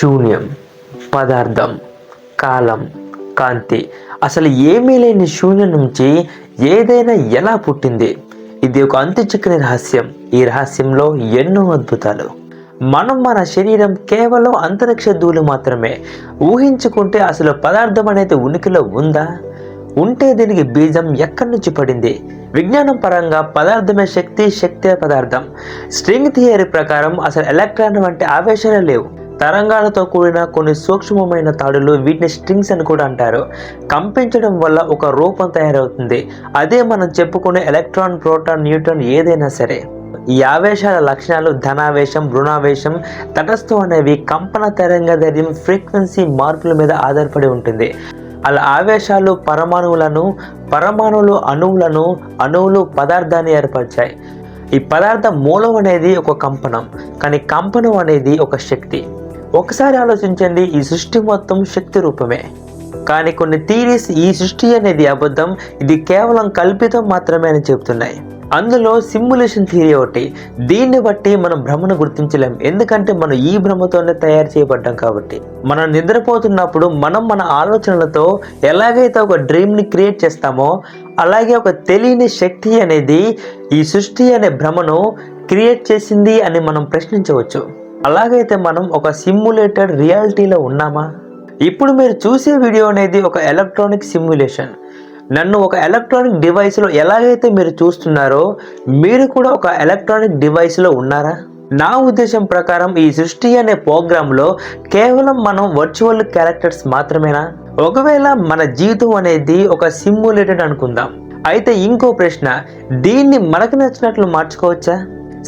శూన్యం, పదార్థం, కాలం, కాంతి. అసలు ఏమీ లేని శూన్యం నుంచి ఏదైనా ఎలా పుట్టింది? ఇది ఒక అంతుచిక్కని రహస్యం. ఈ రహస్యంలో ఎన్నో అద్భుతాలు. మన శరీరం కేవలం అంతరిక్ష ధూళి మాత్రమే. ఊహించుకుంటే అసలు పదార్థం అనేది ఉనికిలో ఉందా? ఉంటే దీనికి బీజం ఎక్కడి నుంచి పడింది? విజ్ఞానం పరంగా పదార్థమే శక్తి, శక్తే పదార్థం. స్ట్రింగ్ థియరీ ప్రకారం అసలు ఎలక్ట్రాన్ వంటి ఆవేశాలే లేవు. తరంగాలతో కూడిన కొన్ని సూక్ష్మమైన తాడులు, వీటిని స్ట్రింగ్స్ అని కూడా అంటారు, కంపించడం వల్ల ఒక రూపం తయారవుతుంది. అదే మనం చెప్పుకునే ఎలక్ట్రాన్, ప్రోటాన్, న్యూట్రాన్ ఏదైనా సరే. ఈ ఆవేశాల లక్షణాలు ధనావేశం, రుణావేశం, తటస్థం అనేవి కంపన తరంగదైర్ఘ్యం, ఫ్రీక్వెన్సీ మార్పుల మీద ఆధారపడి ఉంటుంది. అలా ఆవేశాలు పరమాణువులు అణువులను, అణువులు పదార్థాన్ని ఏర్పరిచాయి. ఈ పదార్థ మూలం అనేది ఒక కంపనం, కానీ కంపనం అనేది ఒక శక్తి. ఒకసారి ఆలోచించండి, ఈ సృష్టి మొత్తం శక్తి రూపమే. కానీ కొన్ని థియరీస్ ఈ సృష్టి అనేది అబద్ధం, ఇది కేవలం కల్పితం మాత్రమే అని చెబుతున్నాయి. అందులో సిమ్యులేషన్ థియరీ ఒకటి. దీన్ని బట్టి మనం భ్రమను గుర్తించలేం, ఎందుకంటే మనం ఈ భ్రమతోనే తయారు చేయబడ్డాం కాబట్టి. మనం నిద్రపోతున్నప్పుడు మన ఆలోచనలతో ఎలాగైతే ఒక డ్రీమ్ని క్రియేట్ చేస్తామో, అలాగే ఒక తెలియని శక్తి అనేది ఈ సృష్టి అనే భ్రమను క్రియేట్ చేసింది అని మనం ప్రశ్నించవచ్చు. అలాగైతే మనం ఒక సిమ్యులేటెడ్ రియాలిటీలో ఉన్నామా? ఇప్పుడు మీరు చూసే వీడియో అనేది ఒక ఎలక్ట్రానిక్ సిమ్యులేషన్. నన్ను ఒక ఎలక్ట్రానిక్ డివైస్లో ఎలాగైతే మీరు చూస్తున్నారో, మీరు కూడా ఒక ఎలక్ట్రానిక్ డివైస్లో ఉన్నారా? నా ఉద్దేశం ప్రకారం ఈ సృష్టి అనే ప్రోగ్రాంలో కేవలం మనం వర్చువల్ క్యారెక్టర్స్ మాత్రమేనా? ఒకవేళ మన జీవితం అనేది ఒక సిమ్యులేటెడ్ అనుకుందాం, అయితే ఇంకో ప్రశ్న, దీన్ని మనకు నచ్చినట్లు మార్చుకోవచ్చా?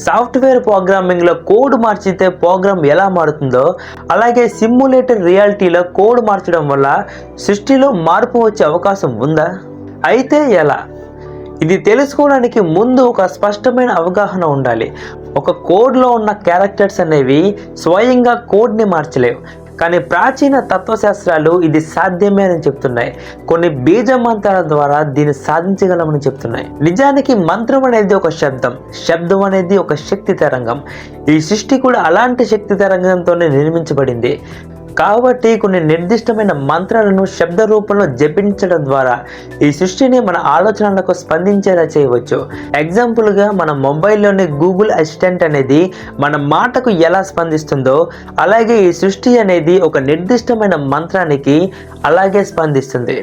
సాఫ్ట్వేర్ ప్రోగ్రామింగ్లో కోడ్ మార్చితే ప్రోగ్రామ్ ఎలా మారుతుందో, అలాగే సిమ్యులేటెడ్ రియాలిటీలో కోడ్ మార్చడం వల్ల సృష్టిలో మార్పు వచ్చే అవకాశం ఉందా? అయితే ఎలా? ఇది తెలుసుకోవడానికి ముందు ఒక స్పష్టమైన అవగాహన ఉండాలి. ఒక కోడ్లో ఉన్న క్యారెక్టర్స్ అనేవి స్వయంగా కోడ్ని మార్చలేవు, కానీ ప్రాచీన తత్వశాస్త్రాలు ఇది సాధ్యమే అని చెప్తున్నాయి. కొన్ని బీజ మంత్రాల ద్వారా దీన్ని సాధించగలమని చెప్తున్నాయి. నిజానికి మంత్రం అనేది ఒక శబ్దం అనేది ఒక శక్తి తరంగం. ఈ సృష్టి కూడా అలాంటి శక్తి తరంగంతోనే నిర్మించబడింది. కాబట్టి కొన్ని నిర్దిష్టమైన మంత్రాలను శబ్ద రూపంలో జపించడం ద్వారా ఈ సృష్టిని మన ఆలోచనలకు స్పందించేలా చేయవచ్చు. ఎగ్జాంపుల్గా మన మొబైల్లోని గూగుల్ అసిస్టెంట్ అనేది మన మాటకు ఎలా స్పందిస్తుందో, అలాగే ఈ సృష్టి అనేది ఒక నిర్దిష్టమైన మంత్రానికి అలాగే స్పందిస్తుంది.